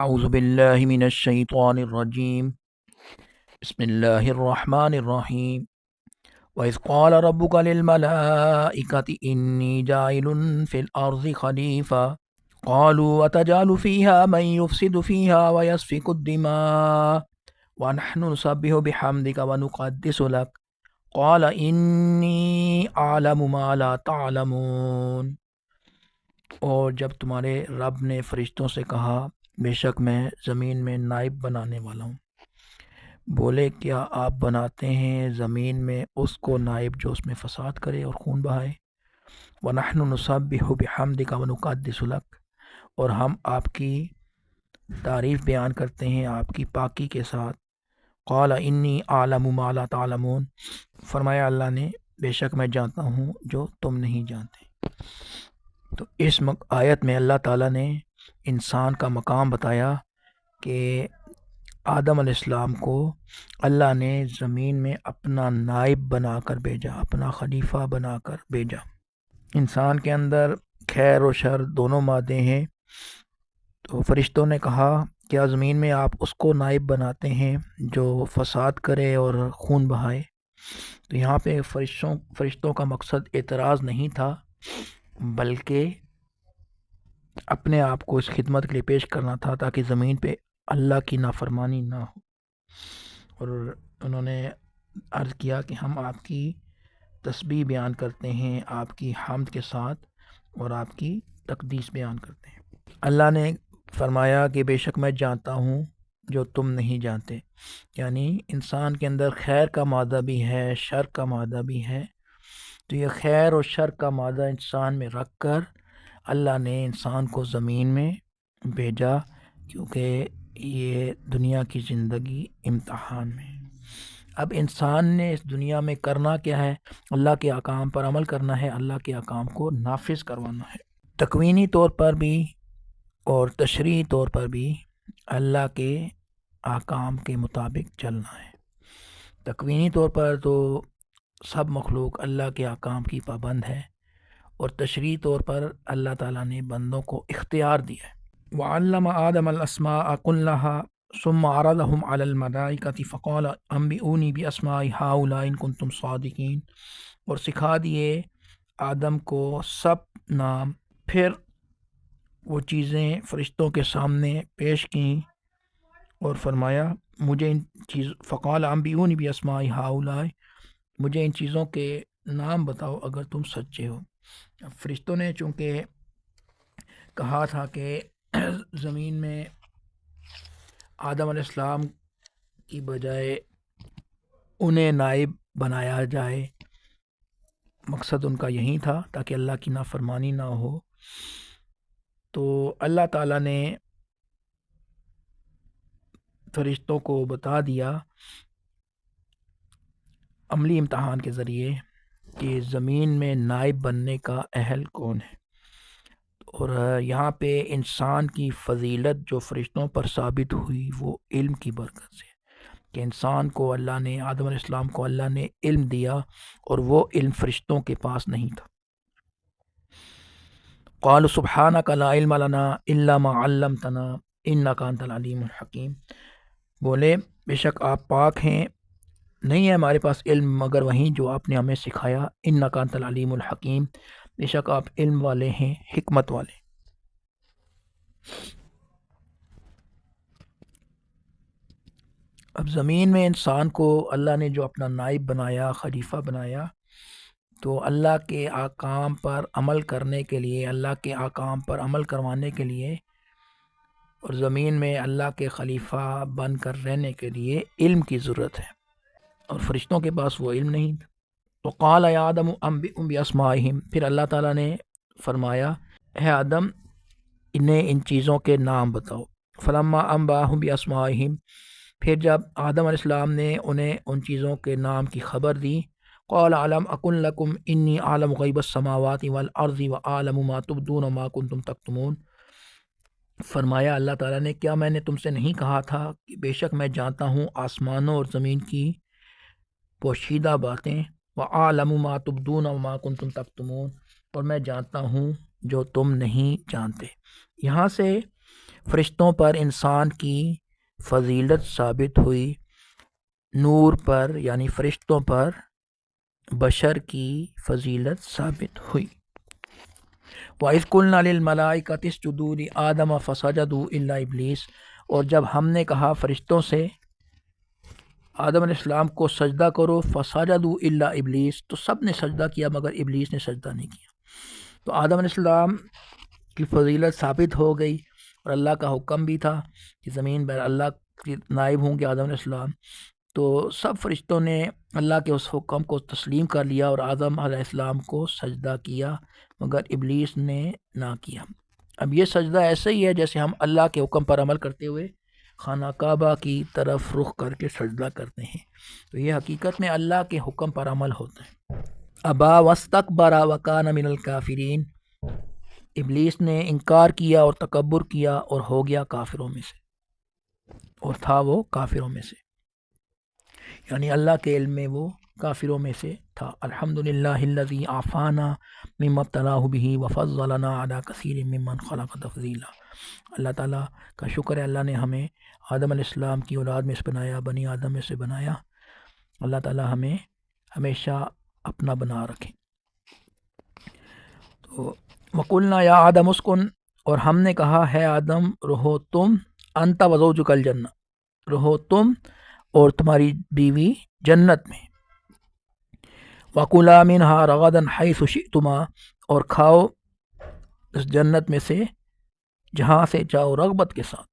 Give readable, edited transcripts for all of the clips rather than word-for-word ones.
أعوذ بالله من الشيطان الرجيم. بسم الله الرحمن الرحيم. وإذ قال ربك للملائكة إني جاعل في الأرض خليفة قالوا وتجعل فيها من يفسد فيها ويسفك الدماء ونحن نسبح بحمدك ونقدس لك قال إني أعلم ما لا تعلمون. اور جب تمہارے رب نے فرشتوں سے کہا بے شک میں زمین میں نائب بنانے والا ہوں، بولے کیا آپ بناتے ہیں زمین میں اس کو نائب جو اس میں فساد کرے اور خون بہائے؟ وَنَحْنُ نُسَبِّحُ بِحَمْدِكَ وَنُقَدِّسُ لَكَ، اور ہم آپ کی تعریف بیان کرتے ہیں آپ کی پاکی کے ساتھ۔ قَالَ إِنِّي أَعْلَمُ مَا لَا تَعْلَمُونَ، فرمایا اللہ نے بے شک میں جانتا ہوں جو تم نہیں جانتے۔ تو اس آیت میں اللہ تعالیٰ نے انسان کا مقام بتایا کہ آدم علیہ السلام کو اللہ نے زمین میں اپنا نائب بنا کر بھیجا، اپنا خلیفہ بنا کر بھیجا۔ انسان کے اندر خیر و شر دونوں مادے ہیں، تو فرشتوں نے کہا کیا زمین میں آپ اس کو نائب بناتے ہیں جو فساد کرے اور خون بہائے؟ تو یہاں پہ فرشتوں کا مقصد اعتراض نہیں تھا، بلکہ اپنے آپ کو اس خدمت کے لیے پیش کرنا تھا تاکہ زمین پہ اللہ کی نافرمانی نہ ہو۔ اور انہوں نے عرض کیا کہ ہم آپ کی تسبیح بیان کرتے ہیں آپ کی حمد کے ساتھ اور آپ کی تقدیس بیان کرتے ہیں۔ اللہ نے فرمایا کہ بے شک میں جانتا ہوں جو تم نہیں جانتے، یعنی انسان کے اندر خیر کا مادہ بھی ہے، شر کا مادہ بھی ہے، تو یہ خیر اور شر کا مادہ انسان میں رکھ کر اللہ نے انسان کو زمین میں بھیجا، کیونکہ یہ دنیا کی زندگی امتحان میں۔ اب انسان نے اس دنیا میں کرنا کیا ہے؟ اللہ کے احکام پر عمل کرنا ہے، اللہ کے احکام کو نافذ کروانا ہے، تکوینی طور پر بھی اور تشریعی طور پر بھی اللہ کے احکام کے مطابق چلنا ہے۔ تکوینی طور پر تو سب مخلوق اللہ کے احکام کی پابند ہے، اور تشریعی طور پر اللہ تعالیٰ نے بندوں کو اختیار دیا ہے۔ وَعَلَّمَ آدَمَ الْأَسْمَاءَ كُلَّهَا ثُمَّ عَرَضَهُمْ عَلَى الْمَلَائِكَةِ فَقَالَ أَنبِئُونِي بِأَسْمَاءِ هَؤُلَاءِ إِن كُنتُمْ صَادِقِينَ، اور سکھا دیے آدم کو سب نام، پھر وہ چیزیں فرشتوں کے سامنے پیش کیں اور فرمایا مجھے ان فقال انبئونی باسماء ہؤلاء، مجھے ان چیزوں کے نام بتاؤ اگر تم سچے ہو۔ فرشتوں نے چونکہ کہا تھا کہ زمین میں آدم علیہ السلام کی بجائے انہیں نائب بنایا جائے، مقصد ان کا یہی تھا تاکہ اللہ کی نافرمانی نہ ہو، تو اللہ تعالیٰ نے فرشتوں کو بتا دیا عملی امتحان کے ذریعے کہ زمین میں نائب بننے کا اہل کون ہے۔ اور یہاں پہ انسان کی فضیلت جو فرشتوں پر ثابت ہوئی وہ علم کی برکت سے، کہ انسان کو اللہ نے، آدم علیہ السلام کو اللہ نے علم دیا، اور وہ علم فرشتوں کے پاس نہیں تھا۔ قالوا سبحانک لا علم لنا الا ما علمتنا انک انت العلیم الحکیم، بولے بے شک آپ پاک ہیں، نہیں ہے ہمارے پاس علم مگر وہیں جو آپ نے ہمیں سکھایا، انک انت العلیم الحکیم، بے شک آپ علم والے ہیں، حکمت والے۔ اب زمین میں انسان کو اللہ نے جو اپنا نائب بنایا، خلیفہ بنایا، تو اللہ کے احکام پر عمل کرنے کے لیے، اللہ کے احکام پر عمل کروانے کے لیے، اور زمین میں اللہ کے خلیفہ بن کر رہنے کے لیے علم کی ضرورت ہے، اور فرشتوں کے پاس وہ علم نہیں تھا۔ تو قال یا آدم انبئہم باسمائہم، پھر اللہ تعالیٰ نے فرمایا اے آدم انہیں ان چیزوں کے نام بتاؤ۔ فلما انباہم باسمائہم، پھر جب آدم علیہ السلام نے انہیں ان چیزوں کے نام کی خبر دی، قال علم اکن لکم انی عالم غیب السماوات والارض وعالم ما تبدون وما کنتم تکتمون، فرمایا اللہ تعالیٰ نے کیا میں نے تم سے نہیں کہا تھا کہ بے شک میں جانتا ہوں آسمانوں اور زمین کی پوشیدہ باتیں، وعالم ما تبدون وما کنتم تکتمون، اور میں جانتا ہوں جو تم نہیں جانتے۔ یہاں سے فرشتوں پر انسان کی فضیلت ثابت ہوئی، نور پر یعنی فرشتوں پر بشر کی فضیلت ثابت ہوئی۔ وَإِذْ قُلْنَا لِلْمَلَائِكَةِ اسْجُدُوا لِآدَمَ فَسَجَدُوا إِلَّا إِبْلِيسَ، اور جب ہم نے کہا فرشتوں سے آدم علیہ السلام کو سجدہ کرو، فَسَجَدُوا إِلَّا إِبْلِيسَ، تو سب نے سجدہ کیا مگر ابلیس نے سجدہ نہیں کیا۔ تو آدم علیہ السلام کی فضیلت ثابت ہو گئی، اور اللہ کا حکم بھی تھا کہ زمین پر اللہ کے نائب ہوں گے آدم علیہ السلام۔ تو سب فرشتوں نے اللہ کے اس حکم کو تسلیم کر لیا اور آدم علیہ السلام کو سجدہ کیا، مگر ابلیس نے نہ کیا۔ اب یہ سجدہ ایسے ہی ہے جیسے ہم اللہ کے حکم پر عمل کرتے ہوئے خانہ کعبہ کی طرف رخ کر کے سجدہ کرتے ہیں، تو یہ حقیقت میں اللہ کے حکم پر عمل ہوتا ہے۔ ابا واستکبر وکان من الکافرین، ابلیس نے انکار کیا اور تکبر کیا اور ہو گیا کافروں میں سے، اور تھا وہ کافروں میں سے، یعنی اللہ کے علم میں وہ کافروں میں سے تھا۔ الحمدللہ الذی عافانا مما ابتلاہ بہ وفضلنا علی کثیر ممن خلق تفضیلا۔ اللہ تعالیٰ کا شکر ہے، اللہ نے ہمیں آدم علیہ السلام کی اولاد میں سے بنایا، بنی آدم میں سے بنایا۔ اللہ تعالیٰ ہمیں ہمیشہ اپنا بنا رکھیں۔ تو وقلنا یا آدم اسکن، اور ہم نے کہا ہے آدم رہو تم، انت وزوجک الجنہ، رہو تم اور تمہاری بیوی جنت میں، وَكُلَا مِنْهَا رَغَدًا حَيْثُ شِئْتُمَا، اور کھاؤ اس جنت میں سے جہاں سے چاہو رغبت کے ساتھ،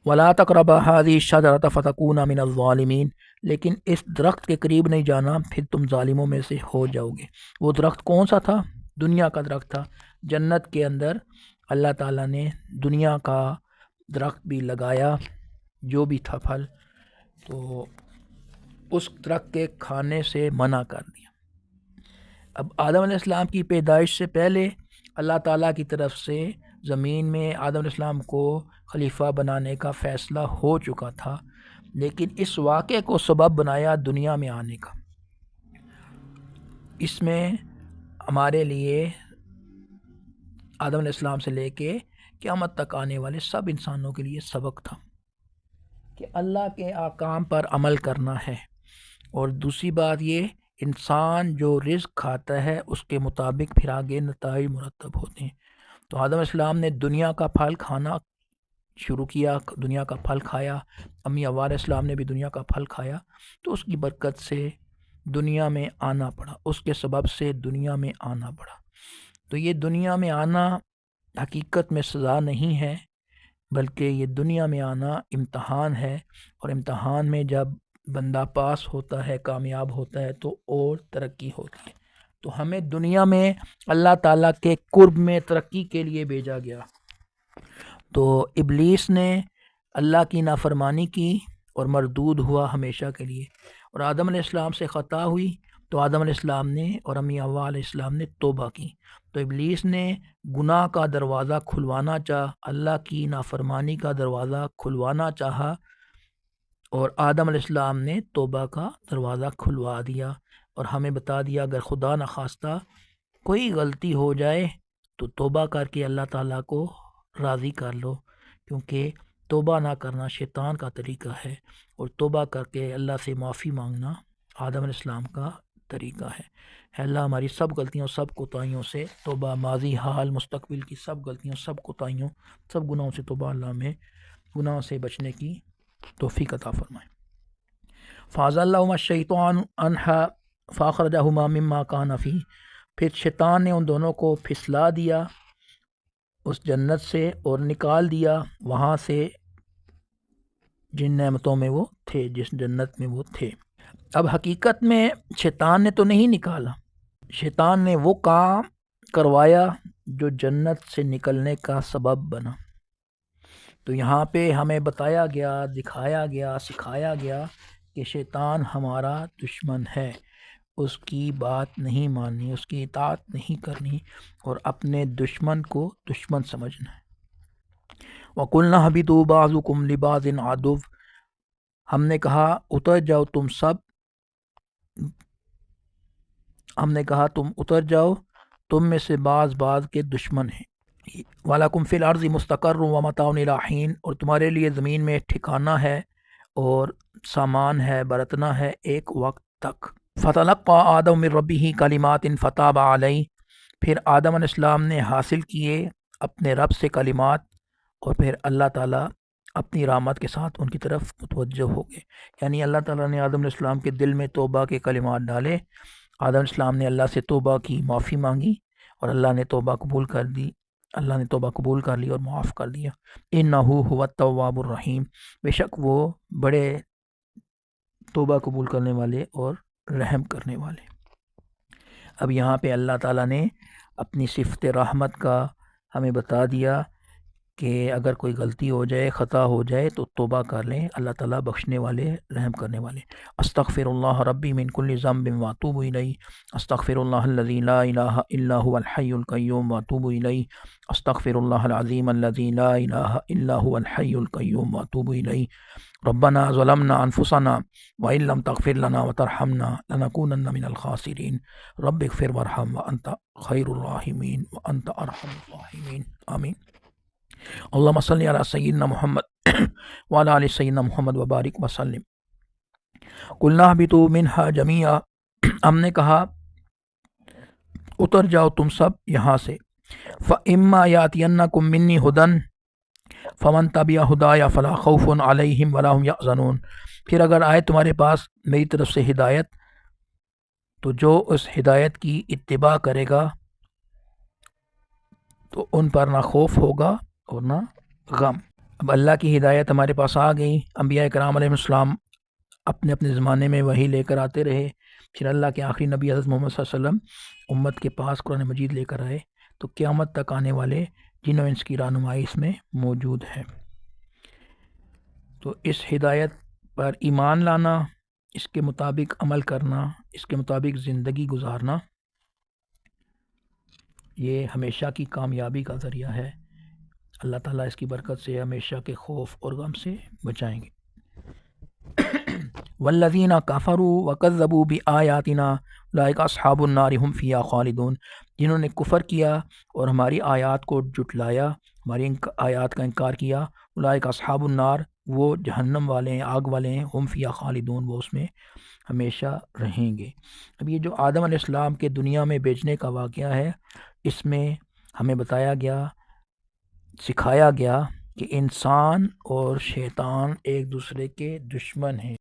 وَلَا تَقْرَبَا هَذِهِ الشَّجَرَةَ فَتَكُونَا مِنَ الظَّالِمِينَ، لیکن اس درخت کے قریب نہیں جانا پھر تم ظالموں میں سے ہو جاؤ گے۔ وہ درخت کون سا تھا؟ دنیا کا درخت تھا۔ جنت کے اندر اللہ تعالیٰ نے دنیا کا درخت بھی لگایا، جو بھی تھا پھل، تو اس درخت کے کھانے سے منع کر دیا۔ اب آدم علیہ السلام کی پیدائش سے پہلے اللہ تعالیٰ کی طرف سے زمین میں آدم علیہ السلام کو خلیفہ بنانے کا فیصلہ ہو چکا تھا، لیکن اس واقعے کو سبب بنایا دنیا میں آنے کا۔ اس میں ہمارے لیے آدم علیہ السلام سے لے کے قیامت تک آنے والے سب انسانوں کے لیے سبق تھا کہ اللہ کے احکام پر عمل کرنا ہے، اور دوسری بات یہ انسان جو رزق کھاتا ہے اس کے مطابق پھر آگے نتائج مرتب ہوتے ہیں۔ تو آدم علیہ السلام نے دنیا کا پھل کھانا شروع کیا، دنیا کا پھل کھایا، امی حوا علیہ السلام نے بھی دنیا کا پھل کھایا، تو اس کی برکت سے دنیا میں آنا پڑا، اس کے سبب سے دنیا میں آنا پڑا۔ تو یہ دنیا میں آنا حقیقت میں سزا نہیں ہے، بلکہ یہ دنیا میں آنا امتحان ہے، اور امتحان میں جب بندہ پاس ہوتا ہے، کامیاب ہوتا ہے، تو اور ترقی ہوتی ہے۔ تو ہمیں دنیا میں اللہ تعالیٰ کے قرب میں ترقی کے لیے بھیجا گیا۔ تو ابلیس نے اللہ کی نافرمانی کی اور مردود ہوا ہمیشہ کے لیے، اور آدم علیہ السلام سے خطا ہوئی، تو آدم علیہ السلام نے اور امی حوا علیہ السلام نے توبہ کی۔ تو ابلیس نے گناہ کا دروازہ کھلوانا چاہا، اللہ کی نافرمانی کا دروازہ کھلوانا چاہا، اور آدم علیہ السلام نے توبہ کا دروازہ کھلوا دیا، اور ہمیں بتا دیا اگر خدا نخواستہ کوئی غلطی ہو جائے تو توبہ کر کے اللہ تعالیٰ کو راضی کر لو، کیونکہ توبہ نہ کرنا شیطان کا طریقہ ہے، اور توبہ کر کے اللہ سے معافی مانگنا آدم علیہ السلام کا طریقہ ہے۔ اے اللہ ہماری سب غلطیوں، سب کوتاہیوں سے توبہ، ماضی، حال، مستقبل کی سب غلطیوں، سب کوتاہیوں، سب گناہوں سے توبہ، اللہ میں گناہوں سے بچنے کی توفیق عطا فرمائے۔ فَأَزَلَّهُمَا الشَّيْطَانُ عَنْهَا فَأَخْرَجَهُمَا مِمَّا كَانَ فِيهِ، پھر شیطان نے ان دونوں کو پھسلا دیا اس جنت سے اور نکال دیا وہاں سے جن نعمتوں میں وہ تھے، جس جنت میں وہ تھے۔ اب حقیقت میں شیطان نے تو نہیں نکالا، شیطان نے وہ کام کروایا جو جنت سے نکلنے کا سبب بنا۔ تو یہاں پہ ہمیں بتایا گیا، دکھایا گیا، سکھایا گیا کہ شیطان ہمارا دشمن ہے، اس کی بات نہیں ماننی، اس کی اطاعت نہیں کرنی، اور اپنے دشمن کو دشمن سمجھنا ہے۔ وَقُلْنَا اهْبِطُوا بَعْضُكُمْ لِبَعْضٍ عَدُوٌّ، ہم نے کہا اتر جاؤ تم سب، ہم نے کہا تم اتر جاؤ، تم میں سے بعض بعض کے دشمن ہیں۔ وَلَكُمْ فِي الْأَرْضِ مُسْتَقَرٌّ وَمَتَاعٌ إِلَىٰ حِينٍ، اور تمہارے لیے زمین میں ٹھکانہ ہے اور سامان ہے، برتنا ہے ایک وقت تک۔ فَتَلَقَّىٰ آدَمُ مِن رَّبِّهِ كَلِمَاتٍ فَتَابَ عَلَيْهِ، پھر آدم علیہ السلام نے حاصل کیے اپنے رب سے کلمات، اور پھر اللہ تعالیٰ اپنی رحمت کے ساتھ ان کی طرف متوجہ ہو گئے۔ یعنی اللہ تعالیٰ نے آدم علیہ السلام کے دل میں توبہ کے کلمات ڈالے، آدم علیہ السلام نے اللہ سے توبہ کی، معافی مانگی، اور اللہ نے توبہ قبول کر دی، اللہ نے توبہ قبول کر لی اور معاف کر دیا۔ انہ هو التواب الرحیم، بے شک وہ بڑے توبہ قبول کرنے والے اور رحم کرنے والے۔ اب یہاں پہ اللہ تعالیٰ نے اپنی صفت رحمت کا ہمیں بتا دیا کہ اگر کوئی غلطی ہو جائے، خطا ہو جائے تو توبہ کر لیں، اللہ تعالیٰ بخشنے والے، رحم کرنے والے۔ استغفر اللہ ربی من کل ذنب واتوب الیہ، استغفر اللہ الذی لا الہ الا هو الحی القیوم واتوب الیہ، استغفر اللہ العظیم الذی لا الہ الا هو الحی القیوم واتوب الیہ۔ ربنا ظلمنا انفسنا وان لم تغفر لنا وترحمنا لنکونن من الخاسرین، رب اغفر وارحم وانت خیر الراحمین وانت ارحم الراحمین، آمین۔ اللہم صلی علی سیدنا محمد وعلی آل سیدنا محمد وبارک وسلم۔ قلنا اہبطوا منہا جمیعا، ہم نے کہا اتر جاؤ تم سب یہاں سے۔ فَإِمَّا يَأْتِيَنَّكُم مِّنِّي هُدًى فَمَن تَبِعَ هُدَايَ فَلَا خَوْفٌ عَلَيْهِمْ وَلَا هُمْ يَحْزَنُونَ، پھر اگر آئے تمہارے پاس میری طرف سے ہدایت تو جو اس ہدایت کی اتباع کرے گا تو ان پر نہ خوف ہوگا اور نہ غم۔ اب اللہ کی ہدایت ہمارے پاس آ گئی، انبیاء کرام علیہ السلام اپنے اپنے زمانے میں وہی لے کر آتے رہے، پھر اللہ کے آخری نبی حضرت محمد صلی اللہ علیہ وسلم امت کے پاس قرآن مجید لے کر آئے، تو قیامت تک آنے والے جن و انس کی رہنمائی اس میں موجود ہے۔ تو اس ہدایت پر ایمان لانا، اس کے مطابق عمل کرنا، اس کے مطابق زندگی گزارنا، یہ ہمیشہ کی کامیابی کا ذریعہ ہے۔ اللہ تعالیٰ اس کی برکت سے ہمیشہ کے خوف اور غم سے بچائیں گے۔ والذین کفروا وکذبوا بآیاتنا اولئک اصحاب النار هم فیہا خالدون، جنہوں نے کفر کیا اور ہماری آیات کو جھٹلایا، ہماری آیات کا انکار کیا، اولئک اصحاب النار، وہ جہنم والے ہیں، آگ والے ہیں، ہم فیہا خالدون، وہ اس میں ہمیشہ رہیں گے۔ اب یہ جو آدم علیہ السلام کے دنیا میں بھیجنے کا واقعہ ہے، اس میں ہمیں بتایا گیا، سکھایا گیا کہ انسان اور شیطان ایک دوسرے کے دشمن ہیں۔